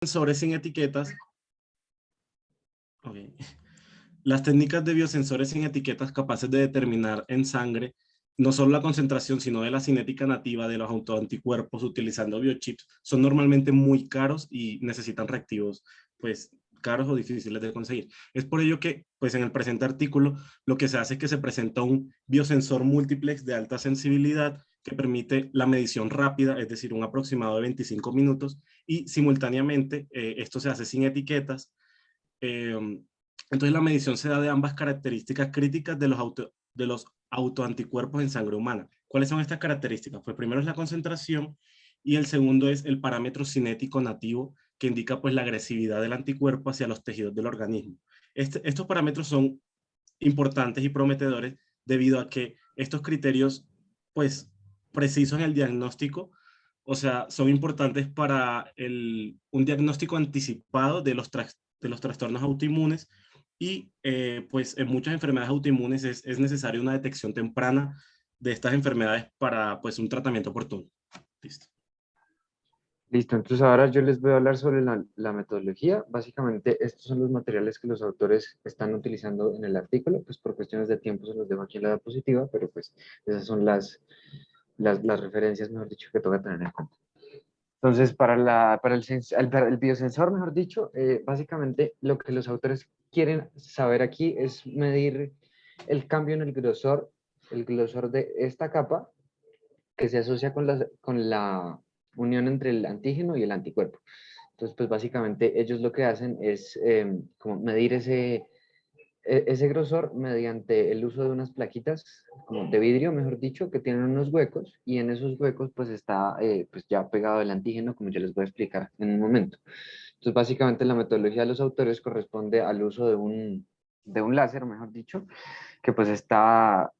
Sensores sin etiquetas. Okay. Las técnicas de biosensores sin etiquetas capaces de determinar en sangre no solo la concentración, sino de la cinética nativa de los autoanticuerpos utilizando biochips son normalmente muy caros y necesitan reactivos, pues, caros o difíciles de conseguir. Es por ello que, pues, en el presente artículo, lo que se hace es que se presenta un biosensor múltiplex de alta sensibilidad que permite la medición rápida, es decir, un aproximado de 25 minutos, y simultáneamente esto se hace sin etiquetas. Eh, entonces la medición se da de ambas características críticas de los autoanticuerpos en sangre humana. ¿Cuáles son estas características? Pues primero es la concentración y el segundo es el parámetro cinético nativo que indica pues la agresividad del anticuerpo hacia los tejidos del organismo. Estos parámetros son importantes y prometedores debido a que estos criterios pues precisos en el diagnóstico, o sea, son importantes para un diagnóstico anticipado de los trastornos autoinmunes y pues en muchas enfermedades autoinmunes es necesaria una detección temprana de estas enfermedades para pues un tratamiento oportuno. Listo. Listo, entonces ahora yo les voy a hablar sobre la metodología. Básicamente, estos son los materiales que los autores están utilizando en el artículo. Pues por cuestiones de tiempo se los dejo aquí en la diapositiva, pero pues esas son las referencias, mejor dicho, que toca tener en cuenta. Entonces, para el biosensor, mejor dicho, básicamente lo que los autores quieren saber aquí es medir el cambio en el grosor de esta capa que se asocia con la unión entre el antígeno y el anticuerpo. Entonces, pues básicamente ellos lo que hacen es como medir ese grosor mediante el uso de unas plaquitas como de vidrio, mejor dicho, que tienen unos huecos y en esos huecos pues está pues ya pegado el antígeno, como ya les voy a explicar en un momento. Entonces, básicamente la metodología de los autores corresponde al uso de un láser, mejor dicho, que pues está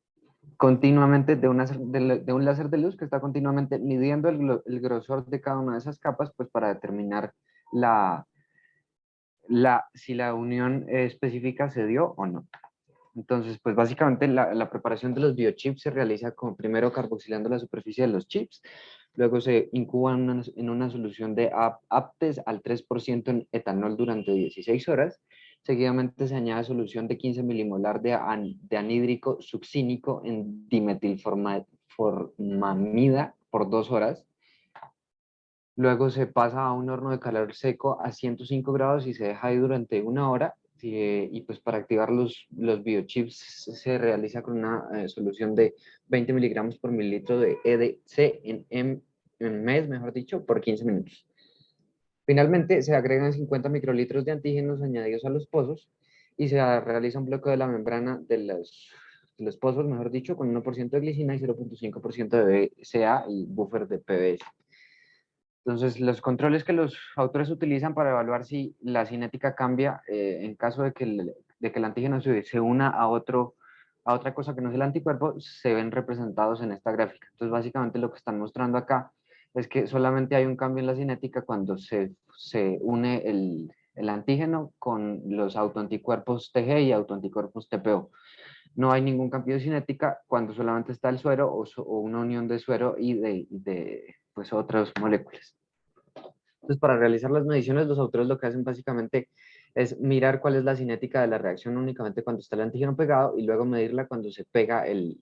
continuamente de un láser de luz que está continuamente midiendo el grosor de cada una de esas capas, pues para determinar si la unión específica se dio o no. Entonces, pues básicamente la preparación de los biochips se realiza con primero carboxilando la superficie de los chips, luego se incuban en una solución de aptes al 3% en etanol durante 16 horas, seguidamente se añade solución de 15 milimolar de anhídrico succínico en dimetilformamida por 2 horas, luego se pasa a un horno de calor seco a 105 grados y se deja ahí durante 1 hora. Y pues para activar los biochips se realiza con una solución de 20 miligramos por mililitro de EDC en mes, mejor dicho, por 15 minutos. Finalmente se agregan 50 microlitros de antígenos añadidos a los pozos y se realiza un bloqueo de la membrana de los pozos, mejor dicho, con 1% de glicina y 0.5% de BCA y buffer de PBS. Entonces, los controles que los autores utilizan para evaluar si la cinética cambia en caso de que el antígeno se una a otra cosa que no es el anticuerpo, se ven representados en esta gráfica. Entonces, básicamente lo que están mostrando acá es que solamente hay un cambio en la cinética cuando se une el antígeno con los autoanticuerpos TG y autoanticuerpos TPO. No hay ningún cambio de cinética cuando solamente está el suero o una unión de suero y de pues, otras moléculas. Entonces, para realizar las mediciones, los autores lo que hacen básicamente es mirar cuál es la cinética de la reacción únicamente cuando está el antígeno pegado y luego medirla cuando se pega el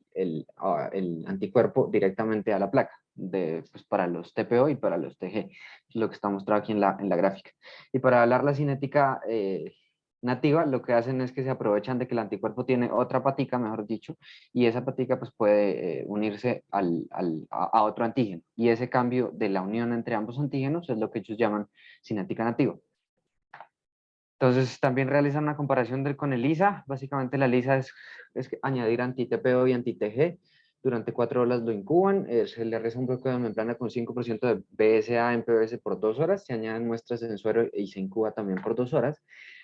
anticuerpo directamente a la placa, pues, para los TPO y para los TG, es lo que está mostrado aquí en la gráfica. Y para hablar la cinética nativa, lo que hacen es que se aprovechan de que el anticuerpo tiene otra patica, mejor dicho, y esa patica pues puede unirse a otro antígeno. Y ese cambio de la unión entre ambos antígenos es lo que ellos llaman cinética nativa. Entonces también realizan una comparación con el LISA. Básicamente la LISA es añadir anti-TPO y anti-TG. Durante 4 horas lo incuban, se le realiza un bloqueo de membrana con 5% de BSA en PBS por 2 horas, se añaden muestras en suero y se incuba también por 2 horas.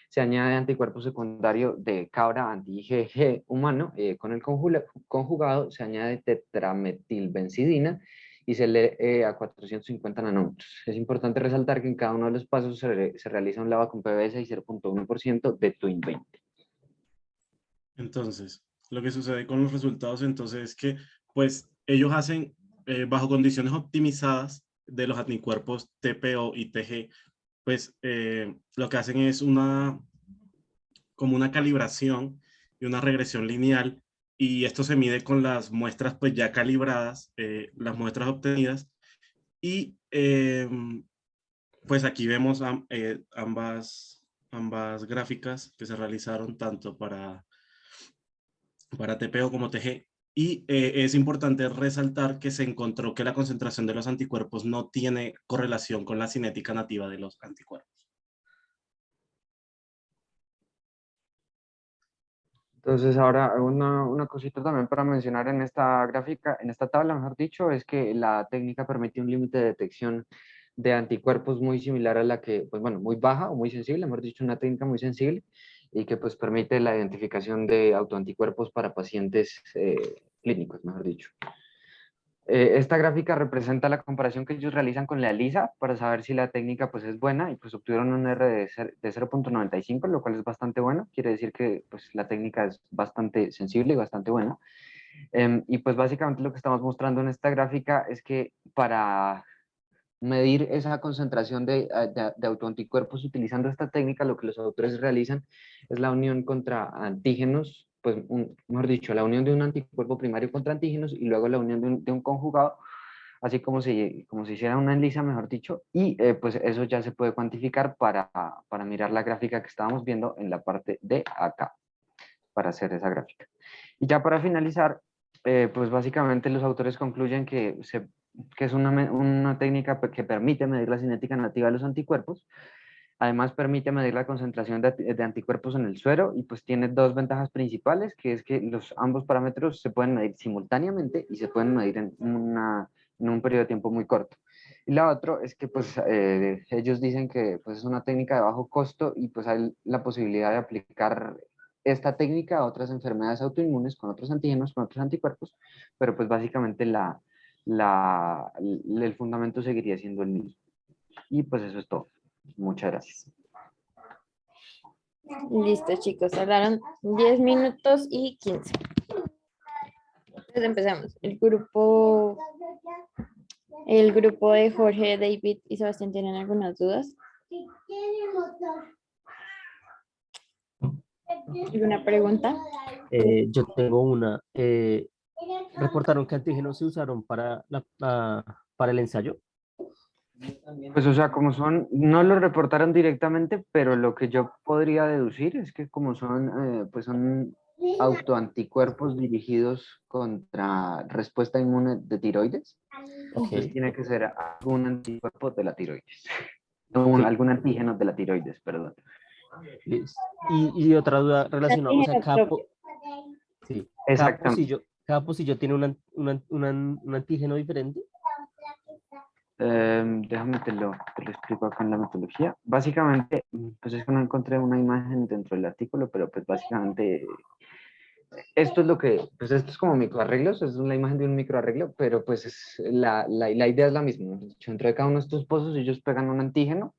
Se añade anticuerpo secundario de cabra anti-IgG humano, con el conjugado se añade tetrametilbenzidina y se lee a 450 nanómetros. Es importante resaltar que en cada uno de los pasos se realiza un lavado con PBS y 0.1% de Twin 20. Entonces, lo que sucede con los resultados entonces es que pues ellos hacen bajo condiciones optimizadas de los anticuerpos TPO y TG pues lo que hacen es como una calibración y una regresión lineal, y esto se mide con las muestras pues ya calibradas, las muestras obtenidas, y pues aquí vemos ambas gráficas que se realizaron tanto para TPO como TG. Y es importante resaltar que se encontró que la concentración de los anticuerpos no tiene correlación con la cinética nativa de los anticuerpos. Entonces ahora una cosita también para mencionar en esta gráfica, en esta tabla, mejor dicho, es que la técnica permite un límite de detección de anticuerpos muy similar a la que, pues bueno, muy baja o muy sensible, mejor dicho, una técnica muy sensible y que pues permite la identificación de autoanticuerpos para pacientes clínicos, mejor dicho. Esta gráfica representa la comparación que ellos realizan con la ELISA para saber si la técnica pues es buena y pues obtuvieron un R de 0.95, lo cual es bastante bueno. Quiere decir que pues la técnica es bastante sensible y bastante buena. Y pues básicamente lo que estamos mostrando en esta gráfica es que para medir esa concentración de autoanticuerpos utilizando esta técnica, lo que los autores realizan es la unión contra antígenos, pues mejor dicho, la unión de un anticuerpo primario contra antígenos y luego la unión de un conjugado, así como si hiciera una ELISA, mejor dicho, y pues eso ya se puede cuantificar para mirar la gráfica que estábamos viendo en la parte de acá, para hacer esa gráfica. Y ya para finalizar, pues básicamente los autores concluyen que es una técnica que permite medir la cinética nativa de los anticuerpos. Además permite medir la concentración de anticuerpos en el suero y pues tiene dos ventajas principales, que es que ambos parámetros se pueden medir simultáneamente y se pueden medir en un periodo de tiempo muy corto. Y la otra es que pues ellos dicen que pues es una técnica de bajo costo y pues hay la posibilidad de aplicar esta técnica a otras enfermedades autoinmunes con otros antígenos, con otros anticuerpos, pero pues básicamente el fundamento seguiría siendo el mismo. Y pues eso es todo. Muchas gracias. Listo, chicos, hablaron 10 minutos y 15. Entonces empezamos. El grupo de Jorge, David y Sebastián tienen algunas dudas. ¿Alguna pregunta? Yo tengo una. ¿Reportaron qué antígenos se usaron para el ensayo? Pues o sea, como son, no lo reportaron directamente, pero lo que yo podría deducir es que como son, pues son autoanticuerpos dirigidos contra respuesta inmune de tiroides, entonces Ok. tiene que ser algún anticuerpo de la tiroides, Sí, algún antígeno de la tiroides, perdón. listo. Y otra duda relacionada, o sea, Antígeno propio. sí, Exactamente. cada pocillo tiene un antígeno diferente. Déjame te lo explico acá en la metodología. Básicamente, pues es que no encontré una imagen dentro del artículo, pero pues básicamente esto es lo que, pues esto es como microarreglos, es la imagen de un microarreglo, pero pues la idea es la misma. Dentro de cada uno de estos pozos ellos pegan un antígeno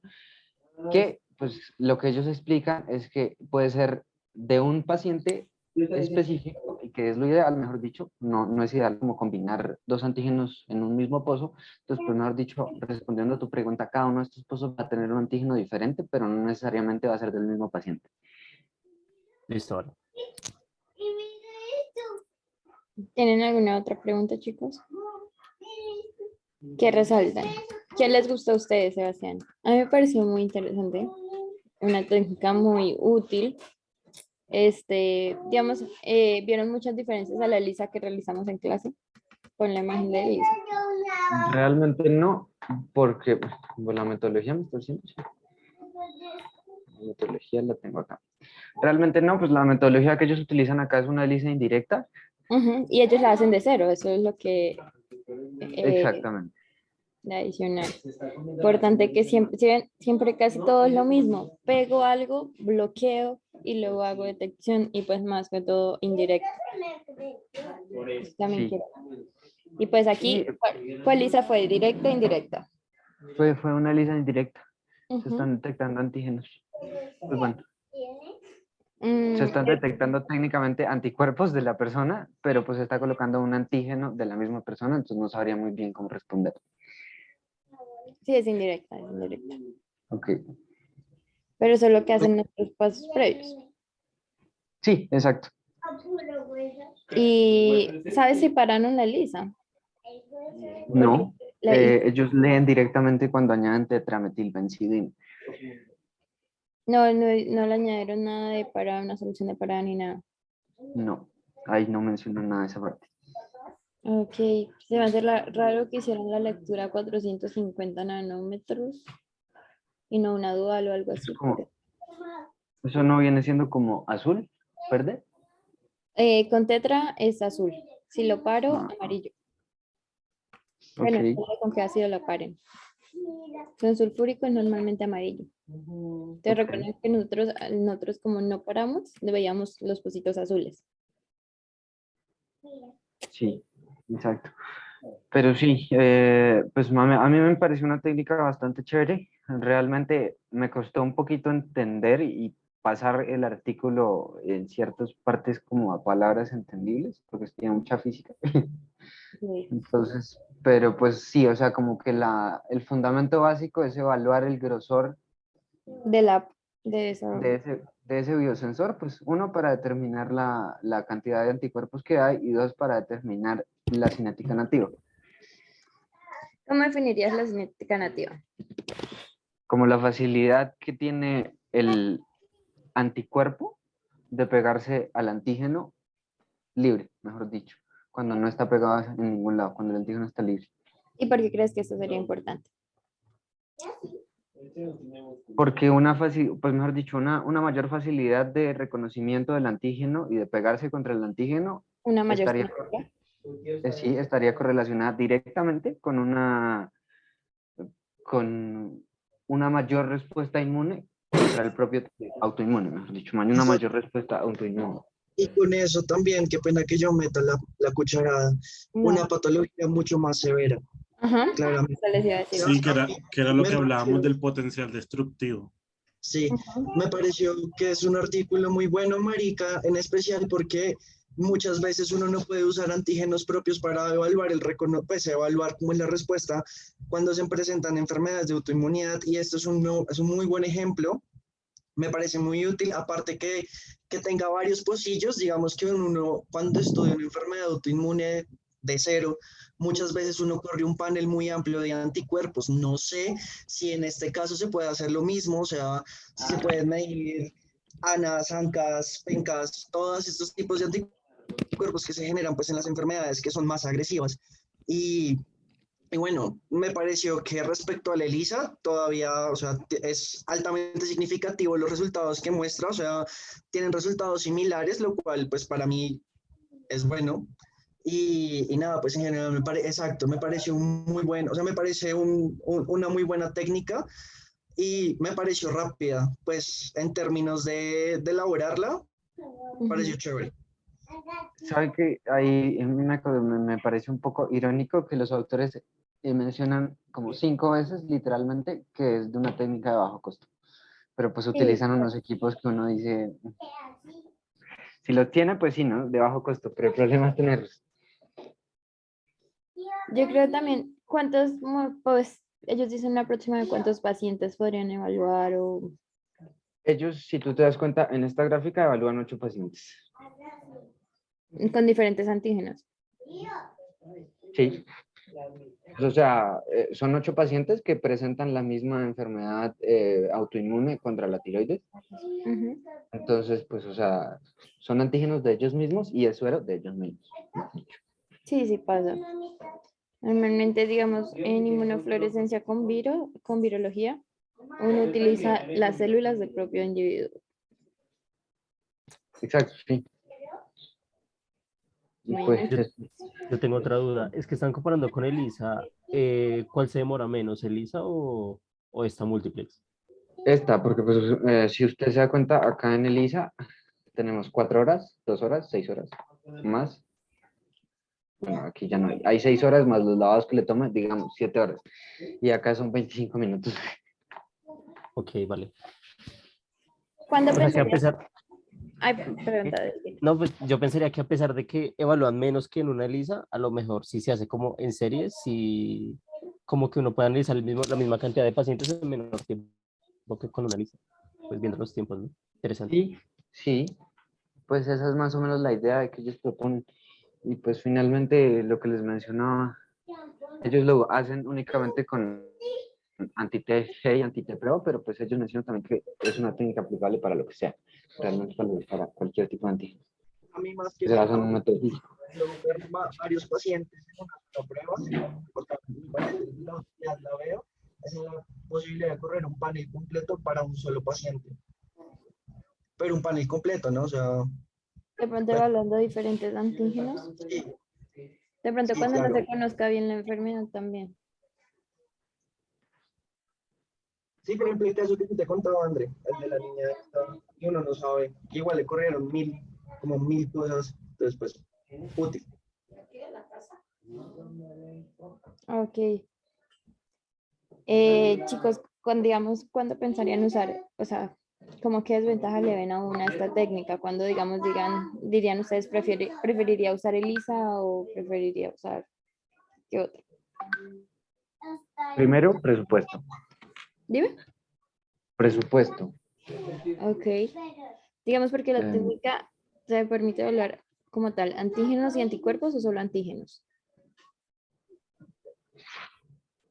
que, pues lo que ellos explican es que puede ser de un paciente específico y que es lo ideal, mejor dicho, no es ideal como combinar dos antígenos en un mismo pozo. Entonces, pues mejor dicho, respondiendo a tu pregunta, cada uno de estos pozos va a tener un antígeno diferente, pero no necesariamente va a ser del mismo paciente. Listo, vale. ¿Tienen alguna otra pregunta, chicos? ¿Qué resaltan? ¿Qué les gustó a ustedes, Sebastián? A mí me pareció muy interesante, una técnica muy útil. Digamos, ¿vieron muchas diferencias a la ELISA que realizamos en clase con la imagen de ELISA? Realmente no, porque pues, la metodología me está diciendo, sí. La metodología la tengo acá. Realmente no, pues la metodología que ellos utilizan acá es una ELISA indirecta. Y ellos la hacen de cero, eso es lo que Exactamente. de adicional. Importante que siempre, si ven, siempre casi todo es lo mismo. Pego algo, bloqueo y luego hago detección y pues más que todo indirecto. También Sí, quiero. Y pues y aquí, ¿cuál ELISA fue? ¿Directa o indirecta? fue una ELISA indirecta. Se Ujú. están detectando antígenos. Pues bueno, se Mm, están detectando técnicamente anticuerpos de la persona, pero pues se está colocando un antígeno de la misma persona, entonces no sabría muy bien cómo responder. sí, es indirecta, es indirecta. Ok. Pero eso es lo que hacen nuestros pasos previos. Sí, exacto. ¿Y sabes si pararon la ELISA? No, La- ellos leen directamente cuando añaden tetrametilbenzidina. no le añadieron nada de para una solución de parada ni nada. No, ahí no mencionan nada de esa parte. Ok, se me hace raro que hicieran la lectura a 450 nanómetros y no una dual o algo Es así. como, eso no viene siendo como azul, verde. Con tetra es azul. Si lo paro, Ah, amarillo. Bueno, ok, depende con qué ácido lo paren. Con sulfúrico es normalmente amarillo. Te ok. recuerden que nosotros como no paramos, veíamos los pocitos azules. Sí, exacto. Pero sí, pues a mí me pareció una técnica bastante chévere. Realmente me costó un poquito entender y pasar el artículo en ciertas partes como a palabras entendibles, porque tiene mucha física. Sí. Entonces, pero pues sí, o sea, como que el fundamento básico es evaluar el grosor De la, de esa. de ese biosensor, pues uno para determinar la cantidad de anticuerpos que hay y dos para determinar la cinética nativa. ¿Cómo definirías la cinética nativa? Como la facilidad que tiene el anticuerpo de pegarse al antígeno libre, mejor dicho, cuando no está pegado en ningún lado, cuando el antígeno está libre. ¿Y por qué crees que esto sería importante? Porque pues mejor dicho, una mayor facilidad de reconocimiento del antígeno y de pegarse contra el antígeno Una mayor estaría, cinética. sí, estaría correlacionada directamente con una mayor respuesta inmune contra el propio autoinmune, mejor dicho, una Eso- mayor respuesta autoinmune. Y con eso también, qué pena que yo meta la cucharada, No. una patología mucho más severa, Ajá. claramente. Eso les iba a decir. Sí, que era lo Me que hablábamos pareció, del potencial destructivo. sí, Ujú. me pareció que es un artículo muy bueno, marica, en especial porque muchas veces uno no puede usar antígenos propios para evaluar pues evaluar cómo es la respuesta cuando se presentan enfermedades de autoinmunidad y esto es un muy buen ejemplo. Me parece muy útil, aparte que tenga varios pocillos, digamos que uno cuando estudia una enfermedad autoinmune de cero, muchas veces uno corre un panel muy amplio de anticuerpos. No sé si en este caso se puede hacer lo mismo, o sea, si se pueden medir ANAs, ANCAS, PENCAS, todos estos tipos de anticuerpos que se generan pues en las enfermedades que son más agresivas. Y y bueno, me pareció que respecto a la ELISA, todavía, o sea, es altamente significativo los resultados que muestra, o sea, tienen resultados similares, lo cual, pues para mí es bueno. Y nada, pues en general, exacto, me pareció muy bueno, o sea, me parece una muy buena técnica y me pareció rápida, pues en términos de elaborarla, pareció Ujú. chévere. ¿Sabe que ahí me parece un poco irónico que los autores mencionan como 5 veces literalmente que es de una técnica de bajo costo? Pero pues Sí, utilizan unos equipos que uno dice, si lo tiene, pues sí, ¿no? De bajo costo, pero el problema es tenerlos. yo creo también, pues, ellos dicen la próxima de cuántos pacientes podrían evaluar o Ellos, si tú te das cuenta, en esta gráfica evalúan 8 pacientes. con diferentes antígenos. Sí. O sea, son 8 pacientes que presentan la misma enfermedad autoinmune contra la tiroides. Ujú. Entonces, pues, o sea, son antígenos de ellos mismos y el suero de ellos mismos. Sí, sí pasa. Normalmente, digamos, en inmunofluorescencia con virología, uno utiliza las células del propio individuo. Exacto, sí. Y pues, Imagínate. Yo tengo otra duda. Es que están comparando con ELISA. ¿Cuál se demora menos, ELISA o esta multiplex? esta, porque pues, si usted se da cuenta, acá en ELISA tenemos 4 horas, 2 horas, 6 horas, más. Bueno, aquí ya no hay. Hay 6 horas más los lavados que le toman, digamos, 7 horas. Y acá son 25 minutos. Ok, vale. ¿Cuándo O sea que a pensarías? pesar, Ay, pregunta de ti. no, pues yo pensaría que a pesar de que evalúan menos que en una ELISA, a lo mejor si se hace como en series, sí, como que uno puede analizar la misma cantidad de pacientes en menor tiempo. Lo que con una ELISA, pues viendo los tiempos, ¿no? Interesante. Sí, sí, pues esa es más o menos la idea que ellos proponen. Y pues finalmente lo que les mencionaba, ellos lo hacen únicamente con anti-TG y anti-TPO, pero pues ellos mencionan también que es una técnica aplicable para lo que sea, realmente para cualquier tipo de antígeno. A mí más que Se basa en un método físico. ver varios pacientes en una sola prueba, porque ya la veo, es la posibilidad de correr un panel completo para un solo paciente. Pero un panel completo, ¿no? O sea, De pronto bueno, evaluando diferentes antígenos. sí, De pronto sí, cuando no claro. se conozca bien la enfermedad también. Sí, por ejemplo, el caso que te contaba, André, el de la niña esta, y uno no sabe, que igual le corrieron como 1000 cosas, entonces pues, útil. Ok. Chicos, digamos, ¿cuándo pensarían usar, o sea, como qué desventaja le ven a una esta técnica? Cuando, digamos, dirían ustedes, preferiría usar ELISA o preferiría usar qué otra? Primero, presupuesto. Dime. Presupuesto. Ok. Digamos, porque la Eh, técnica se permite evaluar como tal antígenos y anticuerpos o solo antígenos.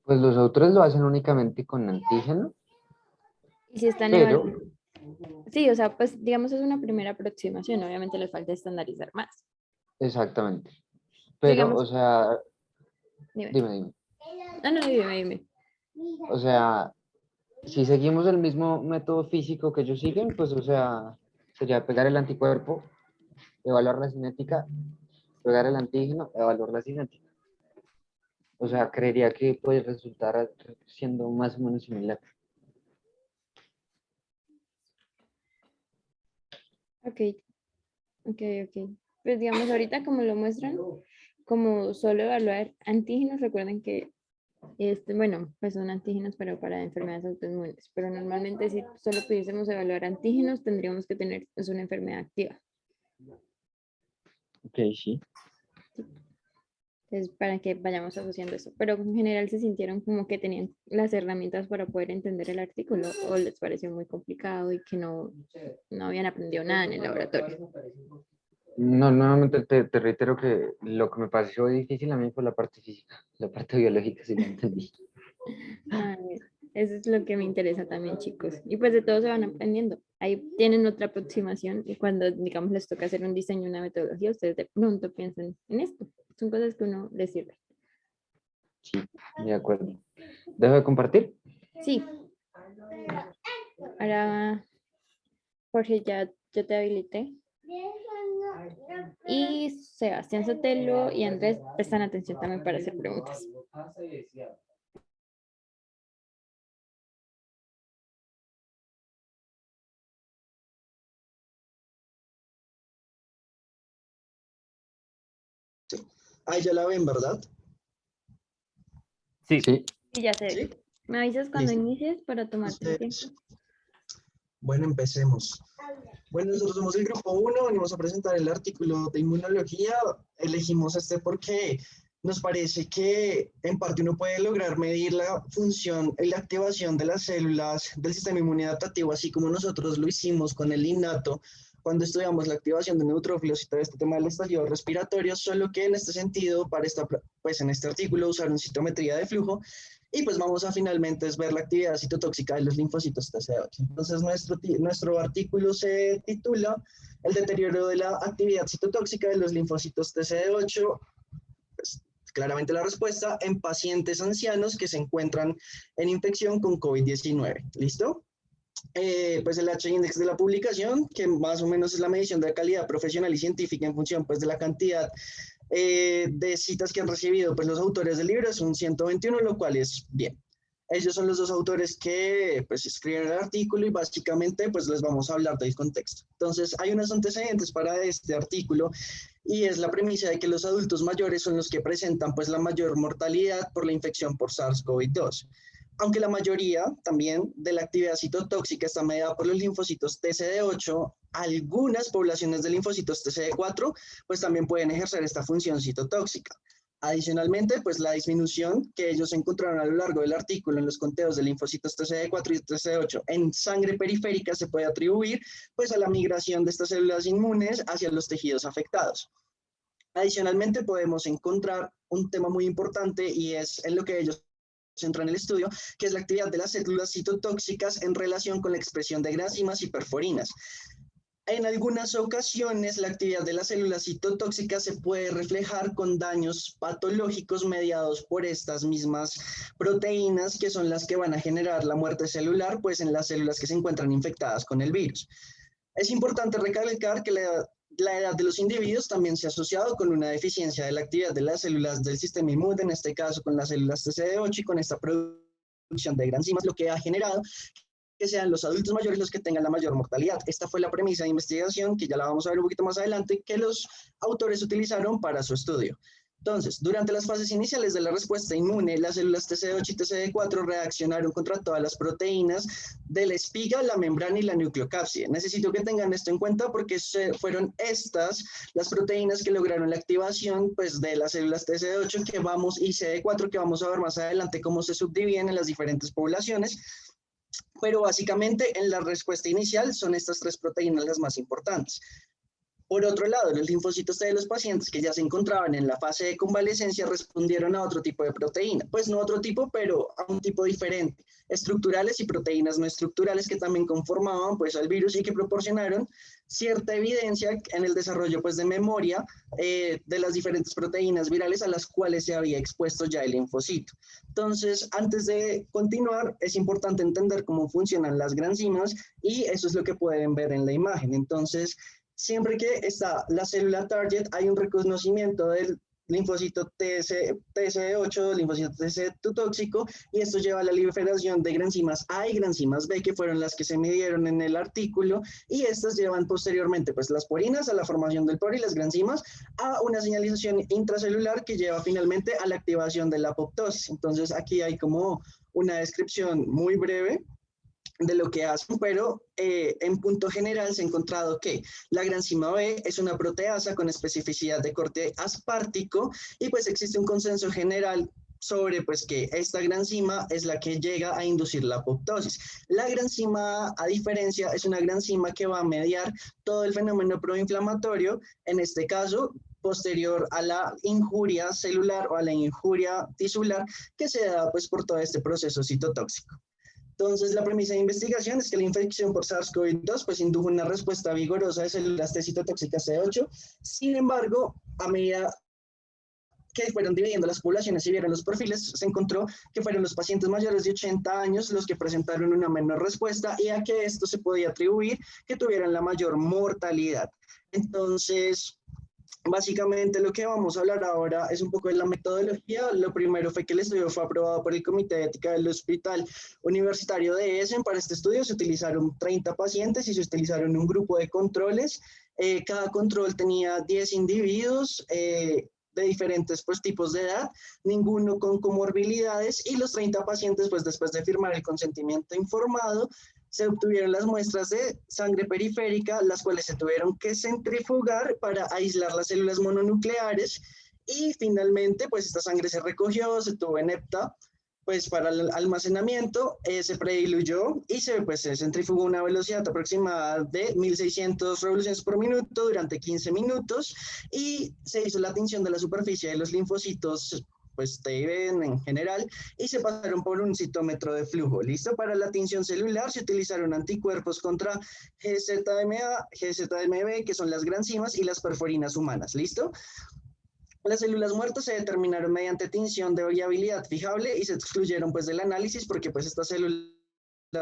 pues los autores lo hacen únicamente con antígeno, Y si están pero evaluando. Sí, o sea, pues digamos es una primera aproximación, obviamente les falta estandarizar más. exactamente. Pero, Digamos, o sea, dime. dime. Ah, no, dime. O sea, si seguimos el mismo método físico que ellos siguen, pues, o sea, sería pegar el anticuerpo, evaluar la cinética, pegar el antígeno, evaluar la cinética. O sea, creería que puede resultar siendo más o menos similar. Ok, ok. Pues digamos, ahorita como lo muestran, como solo evaluar antígenos, recuerden que, bueno, pues son antígenos, pero para enfermedades autoinmunes. Pero normalmente si solo pudiésemos evaluar antígenos, tendríamos que tener es una enfermedad activa. Ok, sí. Entonces, para que vayamos asociando eso. Pero en general se sintieron como que tenían las herramientas para poder entender el artículo o les pareció muy complicado y que no habían aprendido nada en el laboratorio. No, nuevamente te reitero que lo que me pareció difícil a mí fue la parte física, la parte biológica, sí la entendí. Ah, eso es lo que me interesa también, chicos. Y pues de todo se van aprendiendo. Ahí tienen otra aproximación y cuando, digamos, les toca hacer un diseño, una metodología, ustedes de pronto piensan en esto. Son cosas que uno les sirve. Sí, de acuerdo. ¿Dejo de compartir? Sí. Ahora, Jorge, ya yo te habilité. Y Sebastián Sotelo y Andrés prestan atención también para hacer preguntas. Ahí ya la ven, ¿verdad? Sí. Sí. Y ya sé. Sí, Me avisas cuando listo. inicies para tomarte el tiempo. Entonces, bueno, empecemos. Bueno, nosotros somos el grupo 1, venimos a presentar el artículo de inmunología. Elegimos este porque nos parece que en parte uno puede lograr medir la función y la activación de las células del sistema inmune adaptativo, así como nosotros lo hicimos con el innato cuando estudiamos la activación de neutrófilos y todo este tema del estallido respiratorio, solo que en este sentido, pues en este artículo, usaron citometría de flujo y pues vamos a finalmente ver la actividad citotóxica de los linfocitos TCD8. Entonces nuestro artículo se titula El deterioro de la actividad citotóxica de los linfocitos TCD8. Pues claramente la respuesta en pacientes ancianos que se encuentran en infección con COVID-19. ¿Listo? Pues el H-index de la publicación, que más o menos es la medición de la calidad profesional y científica en función pues de la cantidad de citas que han recibido pues los autores del libro, es un 121, lo cual es bien. Ellos son los dos autores que pues escriben el artículo y básicamente pues les vamos a hablar del contexto. Entonces hay unos antecedentes para este artículo y es la premisa de que los adultos mayores son los que presentan pues la mayor mortalidad por la infección por SARS-CoV-2. Aunque la mayoría también de la actividad citotóxica está medida por los linfocitos TCD8, algunas poblaciones de linfocitos TCD4 pues también pueden ejercer esta función citotóxica. Adicionalmente, pues la disminución que ellos encontraron a lo largo del artículo en los conteos de linfocitos TCD4 y TCD8 en sangre periférica se puede atribuir pues a la migración de estas células inmunes hacia los tejidos afectados. Adicionalmente, podemos encontrar un tema muy importante y es en lo que ellos centran el estudio, que es la actividad de las células citotóxicas en relación con la expresión de granzimas y perforinas. En algunas ocasiones, la actividad de las células citotóxicas se puede reflejar con daños patológicos mediados por estas mismas proteínas, que son las que van a generar la muerte celular, pues en las células que se encuentran infectadas con el virus. Es importante recalcar que la edad de los individuos también se ha asociado con una deficiencia de la actividad de las células del sistema inmune, en este caso con las células TCD8 y con esta producción de granzimas, lo que ha generado que sean los adultos mayores los que tengan la mayor mortalidad. Esta fue la premisa de investigación, que ya la vamos a ver un poquito más adelante, que los autores utilizaron para su estudio. Entonces, durante las fases iniciales de la respuesta inmune, las células TCD8 y TCD4 reaccionaron contra todas las proteínas de la espiga, la membrana y la nucleocápside. Necesito que tengan esto en cuenta porque fueron estas las proteínas que lograron la activación pues, de las células TCD8 y CD4 que vamos a ver más adelante cómo se subdividen en las diferentes poblaciones. Pero básicamente en la respuesta inicial son estas tres proteínas las más importantes. Por otro lado, los linfocitos T de los pacientes que ya se encontraban en la fase de convalecencia respondieron a otro tipo de proteína. Pues no otro tipo, pero a un tipo diferente. Estructurales y proteínas no estructurales que también conformaban pues, al virus y que proporcionaron cierta evidencia en el desarrollo pues, de memoria de las diferentes proteínas virales a las cuales se había expuesto ya el linfocito. Entonces, antes de continuar, es importante entender cómo funcionan las granzimas y eso es lo que pueden ver en la imagen. Entonces, siempre que está la célula target, hay un reconocimiento del linfocito TCD8, linfocito TCD2 tóxico, y esto lleva a la liberación de granzimas A y granzimas B, que fueron las que se midieron en el artículo, y estas llevan posteriormente pues, las porinas a la formación del poro y las granzimas a una señalización intracelular que lleva finalmente a la activación de la apoptosis. Entonces aquí hay como una descripción muy breve de lo que hacen, pero en punto general se ha encontrado que la granzima B es una proteasa con especificidad de corte aspartico y pues existe un consenso general sobre pues que esta granzima es la que llega a inducir la apoptosis. La granzima A diferencia es una granzima que va a mediar todo el fenómeno proinflamatorio, en este caso posterior a la injuria celular o a la injuria tisular que se da pues por todo este proceso citotóxico. Entonces, la premisa de investigación es que la infección por SARS-CoV-2 pues, indujo una respuesta vigorosa de células T citotóxicas C8. Sin embargo, a medida que fueron dividiendo las poblaciones y vieron los perfiles, se encontró que fueron los pacientes mayores de 80 años los que presentaron una menor respuesta y a que esto se podía atribuir que tuvieran la mayor mortalidad. Entonces, básicamente lo que vamos a hablar ahora es un poco de la metodología. Lo primero fue que el estudio fue aprobado por el Comité de Ética del Hospital Universitario de Essen. Para este estudio se utilizaron 30 pacientes y se utilizaron un grupo de controles. Cada control tenía 10 individuos de diferentes pues, tipos de edad, ninguno con comorbilidades y los 30 pacientes pues después de firmar el consentimiento informado se obtuvieron las muestras de sangre periférica, las cuales se tuvieron que centrifugar para aislar las células mononucleares y finalmente pues esta sangre se recogió, se tuvo en hepta pues para el almacenamiento, se prediluyó y se centrifugó a una velocidad aproximada de 1600 revoluciones por minuto durante 15 minutos y se hizo la tinción de la superficie de los linfocitos pues T en general, y se pasaron por un citómetro de flujo. ¿Listo? Para la tinción celular se utilizaron anticuerpos contra GZMA, GZMB, que son las granzimas, y las perforinas humanas. ¿Listo? Las células muertas se determinaron mediante tinción de viabilidad fijable y se excluyeron pues del análisis porque pues estas células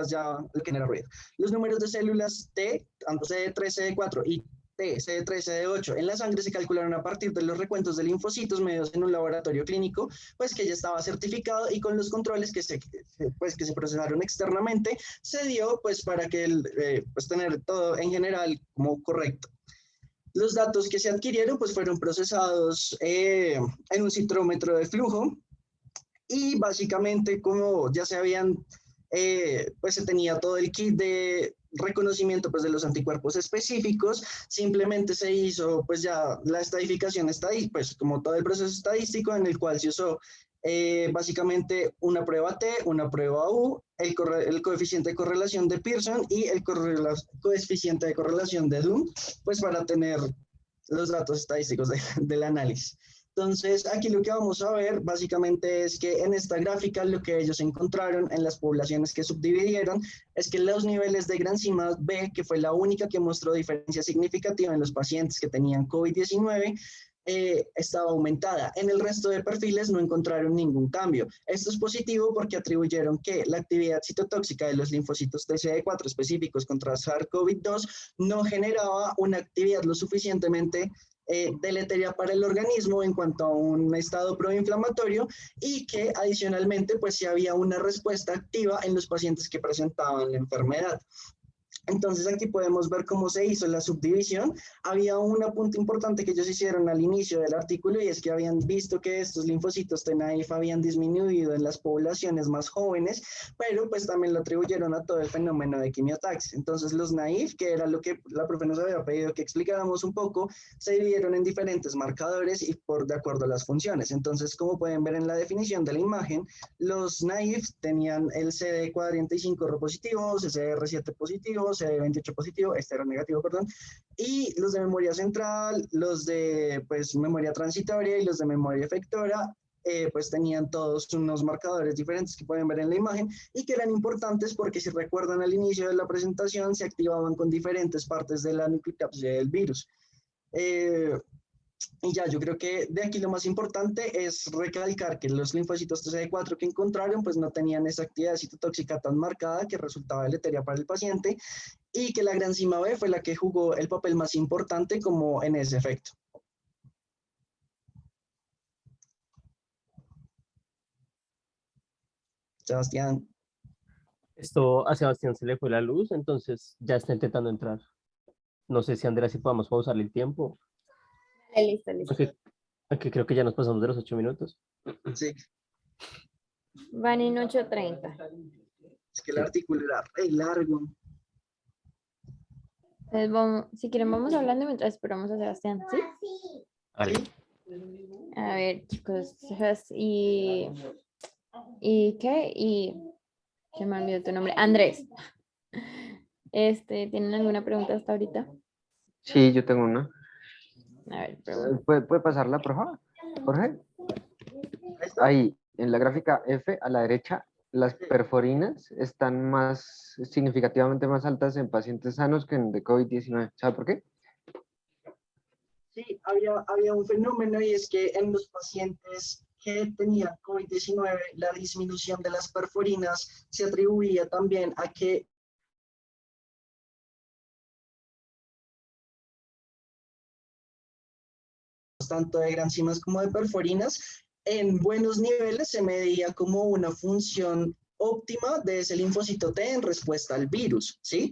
ya generan ruido. Los números de células T, tanto CD3, CD4 y CD3, CD8 en la sangre se calcularon a partir de los recuentos de linfocitos medidos en un laboratorio clínico, pues que ya estaba certificado y con los controles que se procesaron externamente, se dio pues para que pues tener todo en general como correcto. Los datos que se adquirieron pues fueron procesados en un citrómetro de flujo y básicamente como ya se habían, pues se tenía todo el kit de reconocimiento pues de los anticuerpos específicos, simplemente se hizo pues ya la estadificación estadística, pues como todo el proceso estadístico en el cual se usó básicamente una prueba T, una prueba U, el coeficiente de correlación de Pearson y el coeficiente de correlación de Doom, pues para tener los datos estadísticos del análisis. Entonces, aquí lo que vamos a ver básicamente es que en esta gráfica lo que ellos encontraron en las poblaciones que subdividieron es que los niveles de granzima B, que fue la única que mostró diferencia significativa en los pacientes que tenían COVID-19, estaba aumentada. En el resto de perfiles no encontraron ningún cambio. Esto es positivo porque atribuyeron que la actividad citotóxica de los linfocitos TCD4 específicos contra SARS-CoV-2 no generaba una actividad lo suficientemente deleteria para el organismo en cuanto a un estado proinflamatorio y que adicionalmente pues sí había una respuesta activa en los pacientes que presentaban la enfermedad. Entonces aquí podemos ver cómo se hizo la subdivisión. Había un punto importante que ellos hicieron al inicio del artículo y es que habían visto que estos linfocitos T-naïve habían disminuido en las poblaciones más jóvenes, pero pues también lo atribuyeron a todo el fenómeno de quimiotaxis. Entonces los naïve, que era lo que la profe nos había pedido que explicáramos un poco, se dividieron en diferentes marcadores y de acuerdo a las funciones. Entonces, como pueden ver en la definición de la imagen, los naïve tenían el CD45 positivo, CCR7 positivo, CD28 positivo, este era negativo, perdón, y los de memoria central, los de pues memoria transitoria y los de memoria efectora, pues tenían todos unos marcadores diferentes que pueden ver en la imagen y que eran importantes porque si recuerdan al inicio de la presentación se activaban con diferentes partes de la nucleocapsid del virus. Y ya, yo creo que de aquí lo más importante es recalcar que los linfocitos TCD4 que encontraron pues no tenían esa actividad citotóxica tan marcada que resultaba deleteria para el paciente y que la granzima B fue la que jugó el papel más importante como en ese efecto. Sebastián. Esto a Sebastián se le fue la luz, entonces ya está intentando entrar. No sé si Andrea, si podamos pausarle el tiempo. Listo, listo. Aunque creo que ya nos pasamos de los 8 minutos. Sí, Van en 8:30. es que el artículo era re largo. Entonces, si quieren, vamos hablando mientras esperamos a Sebastián, ¿sí? Vale. A ver, chicos, ¿y qué? Y se me olvidó tu nombre. Andrés. ¿Tienen alguna pregunta hasta ahorita? Sí, yo tengo una. A ver, pregunta. ¿Puede pasarla, por favor? Jorge. Ahí, en la gráfica F, a la derecha, las perforinas están significativamente más altas en pacientes sanos que en de COVID-19. ¿Sabe por qué? Sí, había un fenómeno y es que en los pacientes que tenían COVID-19, la disminución de las perforinas se atribuía también a que tanto de granzimas como de perforinas, en buenos niveles se medía como una función óptima de ese linfocito T en respuesta al virus, ¿sí?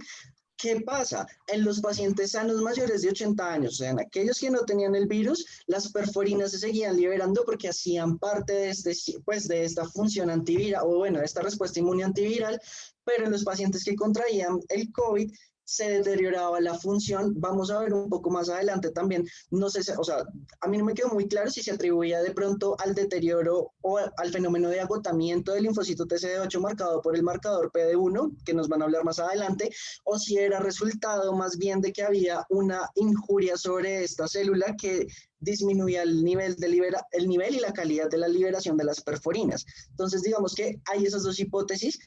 ¿Qué pasa? En los pacientes sanos mayores de 80 años, o sea, en aquellos que no tenían el virus, las perforinas se seguían liberando porque hacían parte de esta función antiviral, o bueno, de esta respuesta inmune antiviral, pero en los pacientes que contraían el COVID, se deterioraba la función. Vamos a ver un poco más adelante también, no sé, o sea, a mí no me quedó muy claro si se atribuía de pronto al deterioro o al fenómeno de agotamiento del linfocito TCD8 marcado por el marcador PD1, que nos van a hablar más adelante, o si era resultado más bien de que había una injuria sobre esta célula que disminuía el nivel y la calidad de la liberación de las perforinas. Entonces, digamos que hay esas dos hipótesis,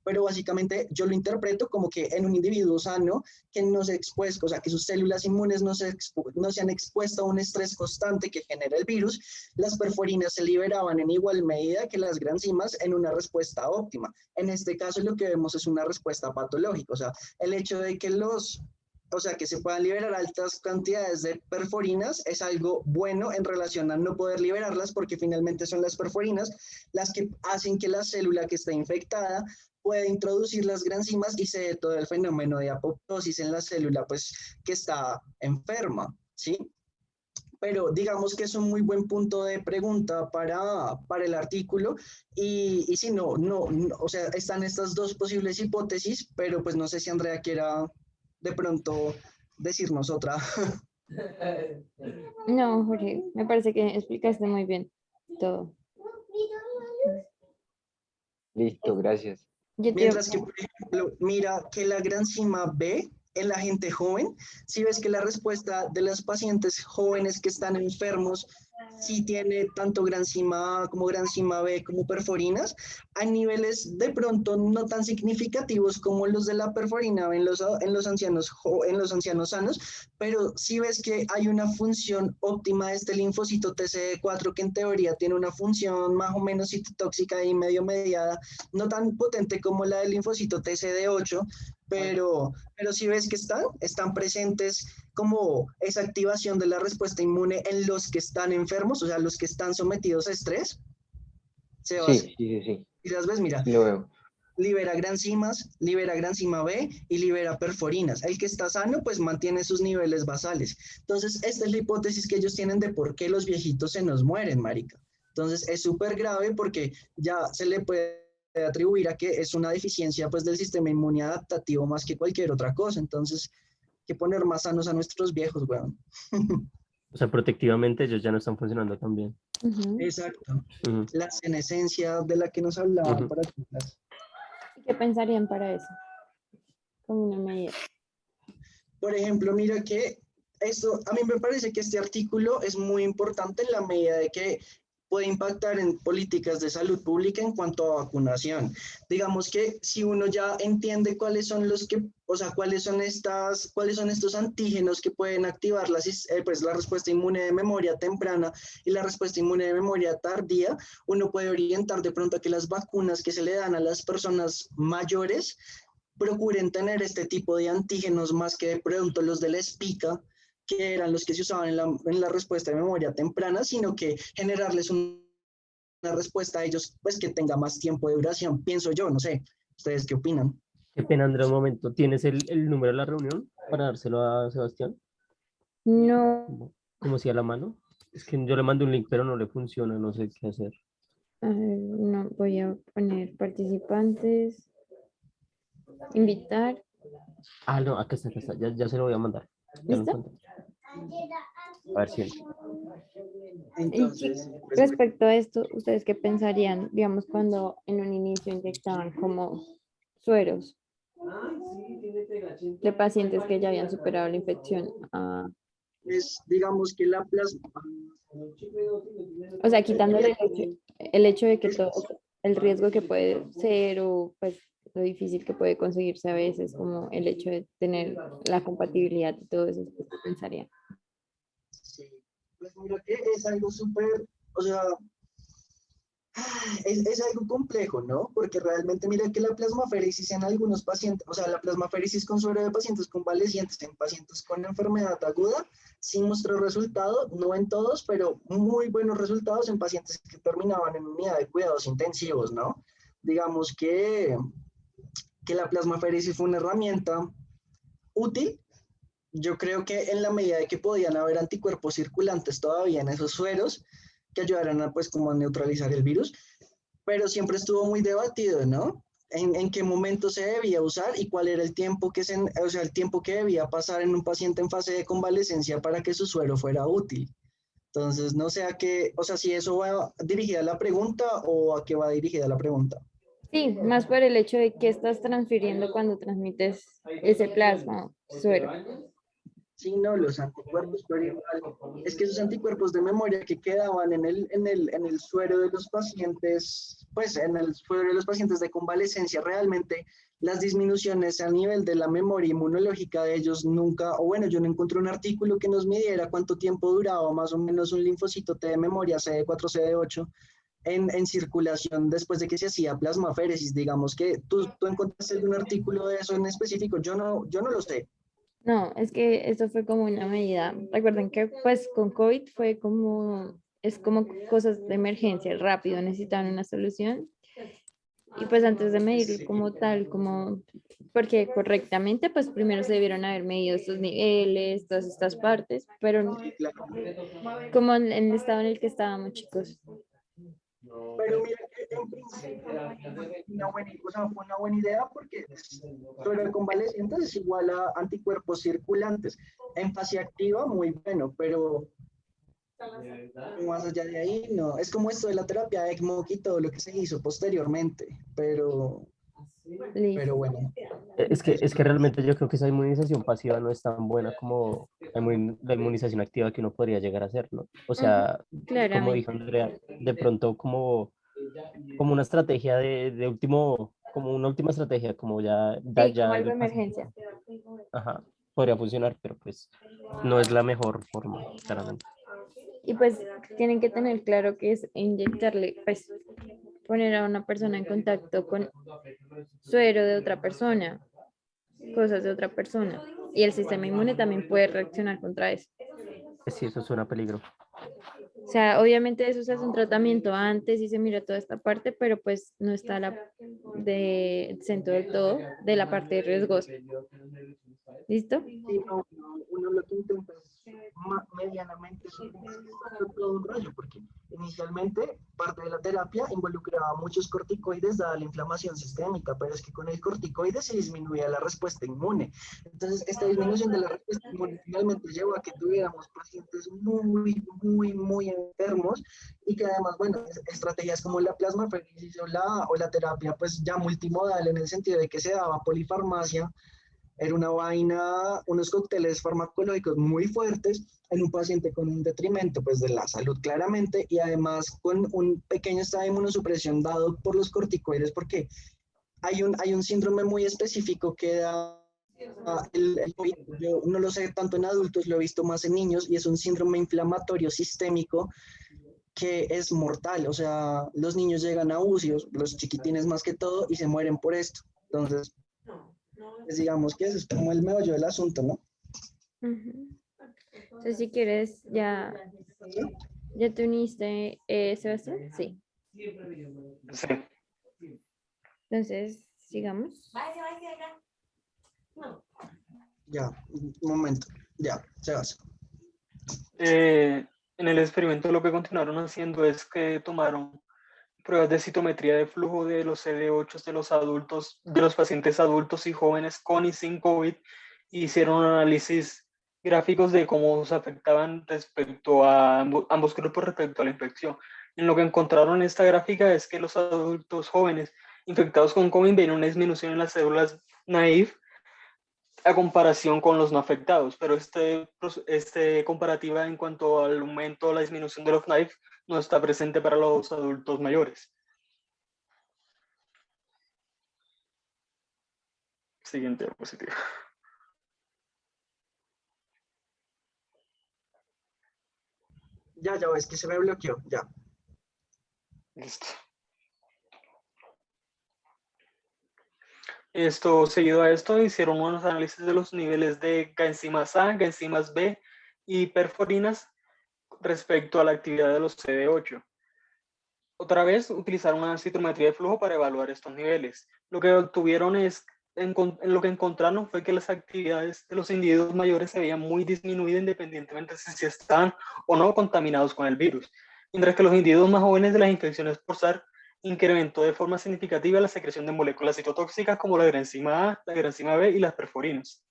pero básicamente yo lo interpreto como que en un individuo sano que no se expuesta, o sea, que sus células inmunes no se han expuesto a un estrés constante que genera el virus, las perforinas se liberaban en igual medida que las granzimas en una respuesta óptima. En este caso lo que vemos es una respuesta patológica, o sea, el hecho de que que se puedan liberar altas cantidades de perforinas es algo bueno en relación a no poder liberarlas porque finalmente son las perforinas las que hacen que la célula que está infectada puede introducir las granzimas y se dé todo el fenómeno de apoptosis en la célula pues que está enferma, ¿sí? pero digamos que es un muy buen punto de pregunta para el artículo y si no, o sea, están estas dos posibles hipótesis, pero pues no sé si Andrea quiera de pronto decirnos otra. No, Jorge, me parece que explicaste muy bien todo. Listo, gracias. Yo te... Mientras que, por ejemplo, mira que la gran cima B en la gente joven, si ves que la respuesta de los pacientes jóvenes que están enfermos sí tiene tanto gran cima A como gran cima B como perforinas, a niveles de pronto no tan significativos como los de la perforina B en los ancianos sanos, pero si ves que hay una función óptima de este linfocito TCD4 que en teoría tiene una función más o menos citotóxica y medio mediada, no tan potente como la del linfocito TCD8, pero si ves que están presentes como esa activación de la respuesta inmune en los que están enfermos, o sea, los que están sometidos a estrés. Sebas, Sí. y las ves, mira, Sí, lo veo. libera granzimas, libera granzima B y libera perforinas. El que está sano, pues mantiene sus niveles basales. Entonces, esta es la hipótesis que ellos tienen de por qué los viejitos se nos mueren, marica. Entonces, es súper grave porque ya se le puede atribuir a que es una deficiencia pues del sistema inmune adaptativo más que cualquier otra cosa. Entonces, hay que poner más sanos a nuestros viejos, weón. O sea, protectivamente ellos ya no están funcionando tan bien. Ujú. Exacto. Ujú, La senescencia de la que nos hablaba ujú. para chicas. ¿Y qué pensarían para eso? Como una medida. Por ejemplo, mira que esto, a mí me parece que este artículo es muy importante en la medida de que puede impactar en políticas de salud pública en cuanto a vacunación. Digamos que si uno ya entiende cuáles son los que, o sea, cuáles son estos antígenos que pueden activar pues, la respuesta inmune de memoria temprana y la respuesta inmune de memoria tardía, uno puede orientar de pronto a que las vacunas que se le dan a las personas mayores procuren tener este tipo de antígenos más que de pronto los de la espica, que eran los que se usaban en la respuesta de memoria temprana, sino que generarles una respuesta a ellos pues que tenga más tiempo de duración, pienso yo, no sé, ¿ustedes qué opinan? Qué pena, Andrea, un momento. ¿Tienes el número de la reunión para dárselo a Sebastián? No, Como si a la mano. Es que yo le mando un link, pero no le funciona, no sé qué hacer. a ver, no, voy a poner participantes, invitar. Ah, no, acá está. Ya se lo voy a mandar. Ya lo ¿Listo? encontré. A ver si entra. Y Entonces, pues, respecto a esto, ¿ustedes qué pensarían, digamos, cuando en un inicio inyectaban como sueros de pacientes que ya habían superado la infección? digamos que la plasma, O sea, quitándole el hecho de que es, todo el riesgo que puede ser o pues lo difícil que puede conseguirse a veces, como el hecho de tener la compatibilidad y todo eso, ¿ustedes qué pensarían? sí, pues mira que es algo súper, o sea, es algo complejo, ¿no? Porque realmente mira que la plasmaféresis en algunos pacientes, o sea, la plasmaféresis con suero de pacientes convalecientes en pacientes con enfermedad aguda, sí mostró resultados, no en todos, pero muy buenos resultados en pacientes que terminaban en unidad de cuidados intensivos, ¿no? Digamos que la plasmaféresis fue una herramienta útil. Yo creo que en la medida de que podían haber anticuerpos circulantes todavía en esos sueros que ayudaran a, pues, como a neutralizar el virus, pero siempre estuvo muy debatido, ¿no? En qué momento se debía usar y cuál era el tiempo o sea, el tiempo que debía pasar en un paciente en fase de convalecencia para que su suero fuera útil. Entonces, no sé a qué, o sea, si eso va dirigida a la pregunta o a qué va dirigida la pregunta. Sí, más por el hecho de que estás transfiriendo cuando transmites ese plasma suero. Sí, no, los anticuerpos, pero igual, es que esos anticuerpos de memoria que quedaban en el suero de los pacientes, pues en el suero de los pacientes de convalecencia, realmente las disminuciones a nivel de la memoria inmunológica de ellos nunca, o bueno, yo no encontré un artículo que nos midiera cuánto tiempo duraba más o menos un linfocito T de memoria CD4, CD8 en circulación después de que se hacía plasmaféresis. Digamos que tú encontraste algún artículo de eso en específico, yo no lo sé. No, es que esto fue como una medida. Recuerden que pues con COVID fue como, es como cosas de emergencia, rápido, necesitaban una solución. Y pues antes de medir como tal, como, porque correctamente, pues primero se debieron haber medido estos niveles, todas estas partes, pero Sí, claro. como en el estado en el que estábamos, chicos. Pero mira que en principio o sea, fue una buena idea porque sobre convalecientes es igual a anticuerpos circulantes. En fase activa, muy bueno, pero más allá de ahí, no. Es como esto de la terapia ECMO y todo lo que se hizo posteriormente, pero Listo. bueno, Es eso que realmente yo creo que esa inmunización pasiva no es tan buena como la inmunización activa que uno podría llegar a hacer, ¿no? O Ujú, sea, como dijo claramente. Andrea, de pronto como una estrategia de último, como una última estrategia, como ya, Sí, como ya algo de el paciente, emergencia. ajá, podría funcionar, pero pues no es la mejor forma, claramente. Y pues tienen que tener claro que es inyectarle, pues poner a una persona en contacto con suero de otra persona, cosas de otra persona. Y el sistema inmune también puede reaccionar contra eso. Sí, eso suena a peligro. O sea, obviamente eso se hace un tratamiento antes y se mira toda esta parte, pero pues no está centro del todo de la parte riesgosa. ¿Listo? sí, no, uno lo que intenta es medianamente esto todo un rollo, porque inicialmente parte de la terapia involucraba muchos corticoides dada la inflamación sistémica, pero es que con el corticoide se disminuía la respuesta inmune. Entonces, esta disminución de la respuesta inmune finalmente llevó a que tuviéramos pacientes muy enfermos y que además, bueno, estrategias como la plasmaféresis o la terapia, pues ya multimodal en el sentido de que se daba polifarmacia, era una vaina, unos cócteles farmacológicos muy fuertes en un paciente con un detrimento pues, de la salud claramente y además con un pequeño estado de inmunosupresión dado por los corticoides porque hay un síndrome muy específico que da el COVID. Yo no lo sé tanto en adultos, lo he visto más en niños y es un síndrome inflamatorio sistémico que es mortal. O sea, los niños llegan a UCIs, los chiquitines más que todo, y se mueren por esto. Entonces, pues digamos que eso es como el meollo del asunto, ¿no? Ujú. Entonces, si quieres, ya te uniste, Sebastián. Sí. Sí. Entonces, sigamos. Ya, un momento, ya, se hace. En el experimento lo que continuaron haciendo es que tomaron pruebas de citometría de flujo de los CD8 de los adultos, de los pacientes adultos y jóvenes con y sin COVID, e hicieron un análisis gráficos de cómo se afectaban respecto a ambos grupos respecto a la infección. En lo que encontraron en esta gráfica es que los adultos jóvenes infectados con COVID ven una disminución en las células naive a comparación con los no afectados, pero este comparativa en cuanto al aumento o la disminución de los naive no está presente para los adultos mayores. Siguiente diapositiva. Ya ves que se me bloqueó, ya. Listo. Seguido a esto, hicieron unos análisis de los niveles de coenzimas A, coenzimas B y perforinas respecto a la actividad de los CD8. Otra vez, utilizaron una citometría de flujo para evaluar estos niveles. Lo que obtuvieron lo que encontraron fue que las actividades de los individuos mayores se veían muy disminuidas independientemente de si estaban o no contaminados con el virus, mientras que los individuos más jóvenes de las infecciones por SARS incrementó de forma significativa la secreción de moléculas citotóxicas como la enzima A, la enzima B y las perforinas.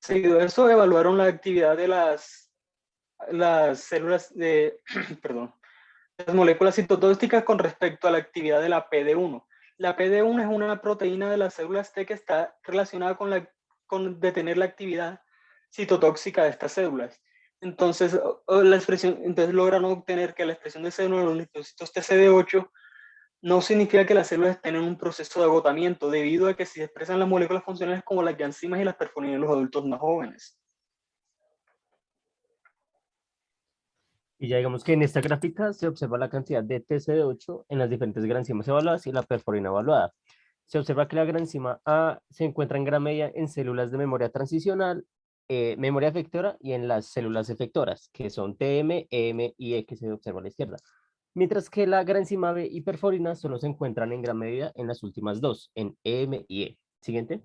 Seguido de eso, evaluaron la actividad de las células de, perdón, las moléculas citotóxicas con respecto a la actividad de la PD1. La PD1 es una proteína de las células T que está relacionada con detener la actividad citotóxica de estas células. Entonces, entonces logran obtener que la expresión de células de los linfocitos TCD8 no significa que las células estén en un proceso de agotamiento, debido a que se expresan las moléculas funcionales como las enzimas y las perforinas en los adultos más jóvenes. Y ya digamos que en esta gráfica se observa la cantidad de TCD8 en las diferentes granzimas evaluadas y la perforina evaluada. Se observa que la granzima A se encuentra en gran medida en células de memoria transicional, memoria efectora y en las células efectoras, que son TM, EM y E, que se observa a la izquierda. mientras que la gran enzima B y perforina solo se encuentran en gran medida en las últimas dos, en EM y E. Siguiente.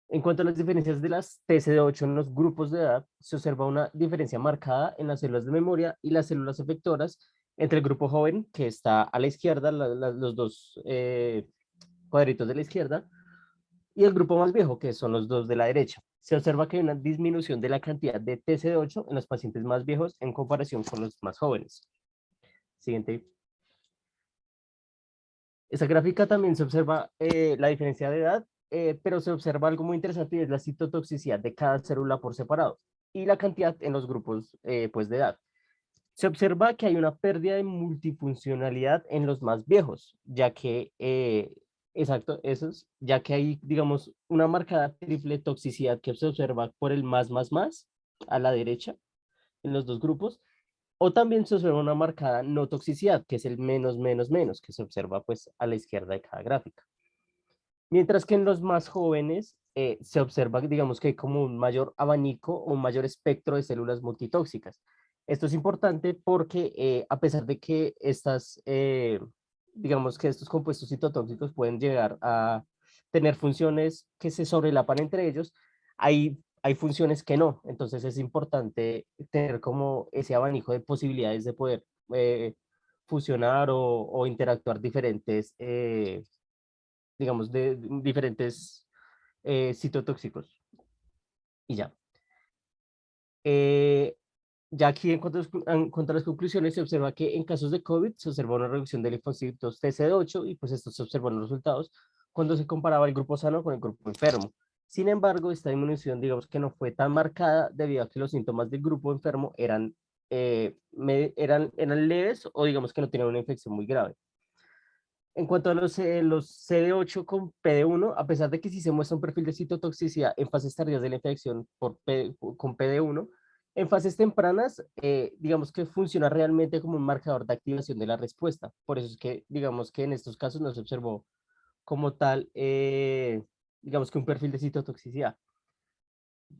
En cuanto a las diferencias de las TCD8 en los grupos de edad, se observa una diferencia marcada en las células de memoria y las células efectoras entre el grupo joven, que está a la izquierda, los dos cuadritos de la izquierda, y el grupo más viejo, que son los dos de la derecha. Se observa que hay una disminución de la cantidad de TCD8 en los pacientes más viejos en comparación con los más jóvenes. Siguiente. Esta gráfica también se observa la diferencia de edad, pero se observa algo muy interesante y es la citotoxicidad de cada célula por separado y la cantidad en los grupos pues de edad. Se observa que hay una pérdida de multifuncionalidad en los más viejos, ya que, exacto, esos, ya que hay, digamos, una marcada triple toxicidad que se observa por el más a la derecha en los dos grupos, o también se observa una marcada no toxicidad, que es el menos, que se observa pues a la izquierda de cada gráfica. Mientras que en los más jóvenes se observa, digamos, que hay como un mayor abanico o un mayor espectro de células multitóxicas. Esto es importante porque a pesar de que digamos que estos compuestos citotóxicos pueden llegar a tener funciones que se sobrelapan entre ellos, hay funciones que no. Entonces es importante tener como ese abanico de posibilidades de poder fusionar o interactuar diferentes digamos, de diferentes citotóxicos. Y ya. Ya aquí en cuanto a las conclusiones, se observa que en casos de COVID se observa una reducción de linfocitos TCD8 y pues esto se observó en los resultados cuando se comparaba el grupo sano con el grupo enfermo. Sin embargo, esta disminución, digamos que no fue tan marcada debido a que los síntomas del grupo enfermo eran leves o digamos que no tenían una infección muy grave. En cuanto a los CD8 con PD1, a pesar de que sí se muestra un perfil de citotoxicidad en fases tardías de la infección con PD1, en fases tempranas, digamos que funciona realmente como un marcador de activación de la respuesta. Por eso es que, digamos que en estos casos no se observó como tal, digamos que un perfil de citotoxicidad.